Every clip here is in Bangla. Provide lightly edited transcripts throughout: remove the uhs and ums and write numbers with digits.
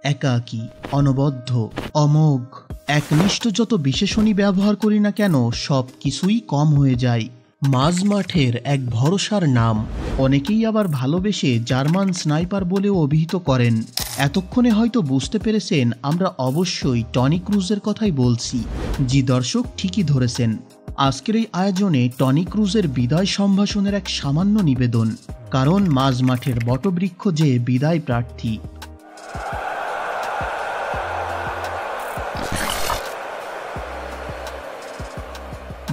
একাকী, অনবদ্য, অমোঘ, একনিষ্ঠ যত বিশেষণই ব্যবহার করি না কেন সব কিছুই কম হয়ে যায়। মাঝমাঠের এক ভরসার নাম, অনেকেই আবার ভালোবেসে জার্মান স্নাইপার বলেও অভিহিত করেন। এতক্ষণে হয়তো বুঝতে পেরেছেন আমরা অবশ্যই টনি ক্রুজের কথাই বলছি। জি দর্শক, ঠিকই ধরেছেন। আজকের এই আয়োজনে টনি ক্রুজের বিদায় সম্ভাষণের এক সামান্য নিবেদন, কারণ মাঝমাঠের বটবৃক্ষ যে বিদায় প্রার্থী।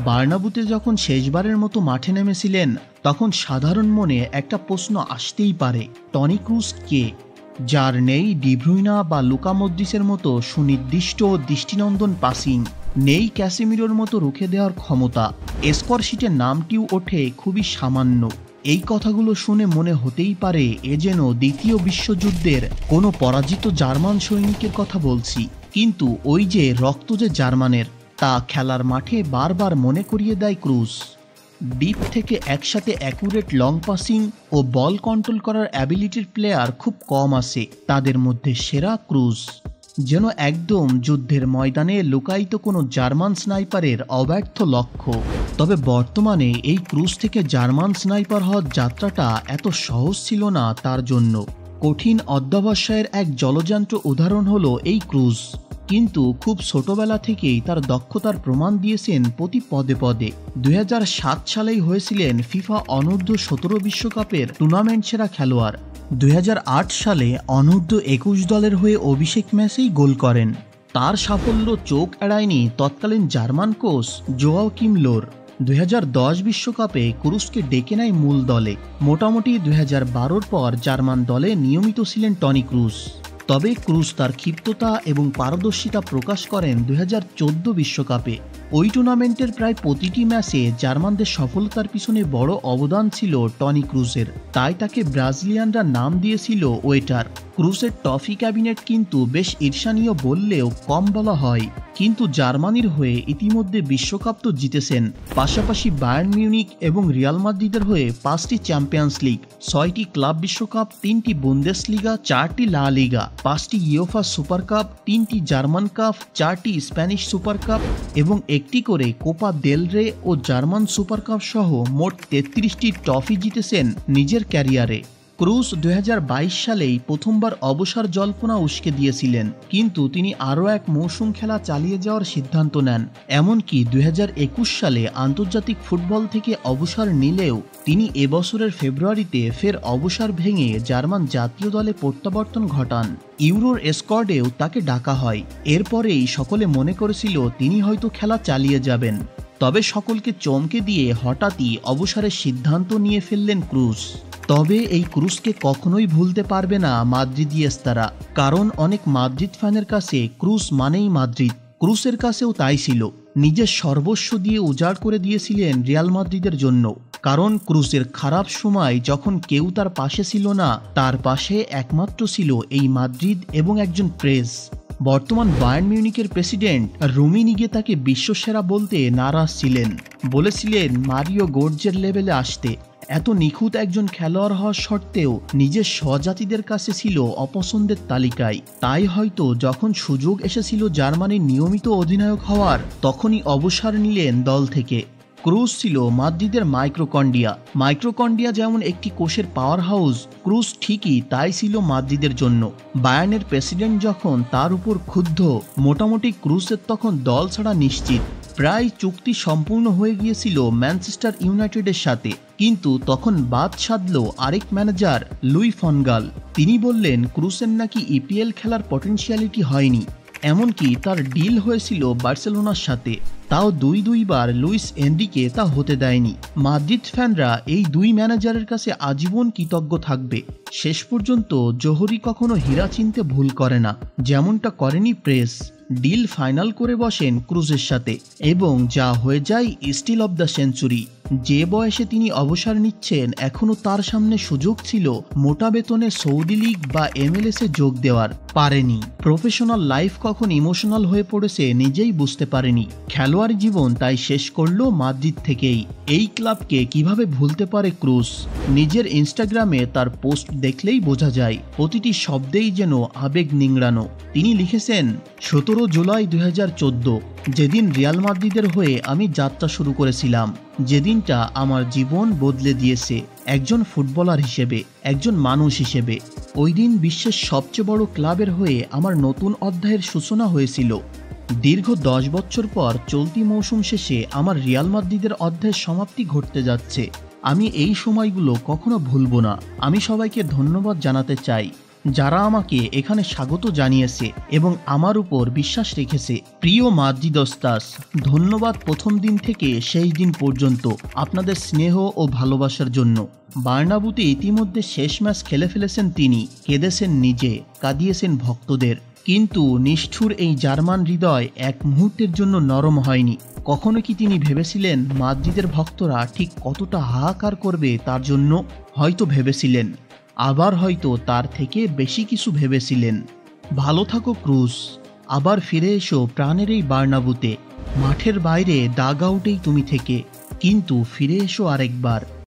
বার্নাবুতে যখন শেষবারের মতো মাঠে নেমেছিলেন, তখন সাধারণ মনে একটা প্রশ্ন আসতেই পারে, টনি ক্রুজ কে? যার নেই ডি ব্রুইনা বা লুকা মদ্রিচের মতো সুনির্দিষ্ট দৃষ্টিনন্দন পাসিং, নেই ক্যাসেমিরোর মতো রুখে দেওয়ার ক্ষমতা, স্কোর শিটের নামটিও ওঠে খুবই সামান্য। এই কথাগুলো শুনে মনে হতেই পারে এ যেন দ্বিতীয় বিশ্বযুদ্ধের কোনো পরাজিত জার্মান সৈনিকের কথা বলছি। কিন্তু ওই যে রক্ত যে জার্মানের, তা খেলার মাঠে বারবার মনে করিয়ে দেয় ক্রুজ। ডিপ থেকে একসাথে অ্যাকুরেট লং পাসিং ও বল কন্ট্রোল করার অ্যাবিলিটির প্লেয়ার খুব কম আছে, তাদের মধ্যে সেরা ক্রুজ। যেন একদম যুদ্ধের ময়দানে লুকায়িত কোনো জার্মান স্নাইপারের অব্যর্থ লক্ষ্য। তবে বর্তমানে এই ক্রুজ থেকে জার্মান স্নাইপার হওয়ার যাত্রাটা এত সহজ ছিল না তার জন্য। কঠিন অধ্যবসায়ের এক জলযান্ত্র উদাহরণ হলো এই ক্রুজ, কিন্তু খুব ছোটবেলা থেকেই তার দক্ষতার প্রমাণ দিয়েছেন প্রতি পদে পদে। 2007 সালেই হয়েছিলেন ফিফা অনূর্ধ্ব-17 বিশ্বকাপের টুর্নামেন্ট সেরা খেলোয়াড়। 2008 সালে অনূর্ধ্ব-21 দলের হয়ে অভিষেক ম্যাচেই গোল করেন। তার সাফল্য চোখ এড়ায়নি তৎকালীন জার্মান কোচ জোয়াকিম লোর। 2010 বিশ্বকাপে ক্রুজকে ডেকে নেয় মূল দলে। মোটামুটি 2012 পর জার্মান দলে নিয়মিত ছিলেন টনি ক্রুজ। তবে ক্রুজ তার ক্ষিপ্রতা এবং পারদর্শিতা প্রকাশ করেন 2014 বিশ্বকাপে। ওই টুর্নামেন্টের প্রায় প্রতিটি ম্যাচে জার্মানদের সফলতার পিছনে বড় অবদান ছিল টনি ক্রুজের, তাই তাকে ব্রাজিলিয়ানরা নাম দিয়েছিল ওয়েটার। ক্রুজের ট্রফি ক্যাবিনেট কিন্তু বেশ ঈর্ষণীয় বললেও কম বলা হয়। কিন্তু জার্মানির হয়ে ইতিমধ্যে বিশ্বকাপ তো জিতেছেন, পাশাপাশি বায়ার্ন মিউনিক এবং রিয়াল মাদ্রিদের হয়ে 5টি চ্যাম্পিয়ন্স লিগ, 6টি ক্লাব বিশ্বকাপ, 3টি বুন্দেসলিগা, 4টি লা লিগা, 5টি ইউএফা সুপার কাপ, 3টি জার্মান কাপ, 4টি স্প্যানিশ সুপার কাপ এবং একটি করে কোপা দেল রে ও জার্মান সুপার কাপ সহ মোট 33টি ট্রফি জিতেছেন নিজের ক্যারিয়ারে। ক্রুজ 2022 সালেই প্রথমবার অবসর জল্পনা উস্কে দিয়েছিলেন, কিন্তু তিনি আরও এক মৌসুম খেলা চালিয়ে যাওয়ার সিদ্ধান্ত নেন। এমনকি 2021 সালে আন্তর্জাতিক ফুটবল থেকে অবসর নিলেও তিনি এবছরের ফেব্রুয়ারিতে ফের অবসর ভেঙে জার্মান জাতীয় দলে প্রত্যাবর্তন ঘটান। ইউরোর স্কোয়াডেও তাকে ডাকা হয়। এরপরেই সকলে মনে করেছিল তিনি হয়তো খেলা চালিয়ে যাবেন। তবে সকলকে চমকে দিয়ে হঠাৎই অবসরের সিদ্ধান্ত নিয়ে ফেললেন ক্রুজ। তবে এই ক্রুজকে কখনোই ভুলতে পারবে না মাদ্রিদিয়েস্তারা, কারণ অনেক মাদ্রিদ ফ্যানের কাছে ক্রুজ মানেই মাদ্রিদ। ক্রুজের কাছেও তাই ছিল। নিজের সর্বস্ব দিয়ে উজাড় করে দিয়েছিলেন রিয়াল মাদ্রিদের জন্য, কারণ ক্রুজের খারাপ সময় যখন কেউ তার পাশে ছিল না, তার পাশে একমাত্র ছিল এই মাদ্রিদ এবং একজন প্রেস। বর্তমান বায়ার্ন মিউনিকের প্রেসিডেন্ট রুমিনিগে তাকে বিশ্বসেরা বলতে নারাজ ছিলেন, বলেছিলেন মারিও গোটজের লেভেলে আসতে। এত নিখুঁত একজন খেলোয়াড় হওয়ার সত্ত্বেও নিজের স্বজাতিদের কাছে ছিল অপছন্দের তালিকায়। তাই হয়তো যখন সুযোগ এসেছিল জার্মানির নিয়মিত অধিনায়ক হওয়ার, তখনই অবসর নিলেন দল থেকে। ক্রুজ ছিল মাদ্রিদের মাইক্রোকন্ডিয়া যেমন একটি কোষের পাওয়ার হাউস, ক্রুজ ঠিকই তাই ছিল মাদ্রিদের জন্য। বায়ার্নের প্রেসিডেন্ট যখন তার উপর ক্ষুব্ধ, মোটামুটি ক্রুজের তখন দল ছাড়া নিশ্চিত। প্রায় চুক্তি সম্পূর্ণ হয়ে গিয়েছিল ম্যানচেস্টার ইউনাইটেডের সাথে, কিন্তু তখন বাদ সাধল আরেক ম্যানেজার লুই ফন গাল। তিনি বললেন ক্রুজের নাকি ইপিএল খেলার পটেনশিয়ালিটি হয়নি, এমনকি তার ডিল হয়েছিল বার্সেলোনার সাথে, তাও দুইবার লুইস এনরিকে তা হতে দেয়নি। মাদ্রিদ ফ্যানরা এই দুই ম্যানেজারের কাছে আজীবন কৃতজ্ঞ থাকবে। শেষ পর্যন্ত জোহরি কখনো হীরা চিনতে ভুল করে না, যেমনটা করেনি প্রেস। ডিল ফাইনাল করে বসেন ক্রুজের সাথে এবং যা হয়ে যায় স্টিল অব দ্য সেঞ্চুরি। যে বয়সে তিনি অবসর নিচ্ছেন এখনও তার সামনে সুযোগ ছিল মোটা বেতনে সৌদি লীগ বা MLS-এ যোগ দেওয়ার, পারেনি। প্রফেশনাল লাইফ কখন ইমোশনাল হয়ে পড়েছে নিজেই বুঝতে পারেনি। খেলোয়াড় জীবন তাই শেষ করল মাদ্রিদ থেকেই। এই ক্লাবকে কিভাবে ভুলতে পারে ক্রুস? নিজের ইনস্টাগ্রামে তার পোস্ট দেখলেই বোঝা যায়, প্রতিটি শব্দেই যেন আবেগ নিংড়ানো। তিনি লিখেছেন, 17 জুলাই 2014, যেদিন রিয়াল মাদ্রিদের হয়ে আমি যাত্রা শুরু করেছিলাম, যেদিনটা আমার জীবন বদলে দিয়েছে একজন ফুটবলার হিসেবে, একজন মানুষ হিসেবে। ওই দিন বিশ্বের সবচেয়ে বড় ক্লাবের হয়ে আমার নতুন অধ্যায়ের সূচনা হয়েছিল। দীর্ঘ 10 বছর পর চলতি মৌসুম শেষে আমার রিয়াল মাদ্রিদের অধ্যায়ের সমাপ্তি ঘটতে যাচ্ছে। আমি এই সময়গুলো কখনো ভুলব না। আমি সবাইকে ধন্যবাদ জানাতে চাই যারা আমাকে এখানে স্বাগত জানিয়েছে এবং আমার উপর বিশ্বাস রেখেছে। প্রিয় মাদ্রিদস্তাস, ধন্যবাদ প্রথম দিন থেকে শেষ দিন পর্যন্ত আপনাদের স্নেহ ও ভালোবাসার জন্য। বার্নাবুতে ইতিমধ্যে শেষ ম্যাচ খেলে ফেলেছেন তিনি, কেঁদেছেন নিজে, কাঁদিয়েছেন ভক্তদের, কিন্তু নিষ্ঠুর এই জার্মান হৃদয় এক মুহূর্তের জন্য নরম হয়নি। কখনো কি তিনি ভেবেছিলেন মাদ্রিদের ভক্তরা ঠিক কতটা হাহাকার করবে তার জন্য? হয়তো ভেবেছিলেন, আবার হয়তো তার থেকে বেশি কিছু ভেবেছিলেন। ভালো থাকো ক্রুস, আবার ফিরে এসো প্রাণের এই বার্নাবুতে। মাঠের বাইরে ডাগ আউটেই তুমি থেকে, কিন্তু ফিরে এসো আরেকবার।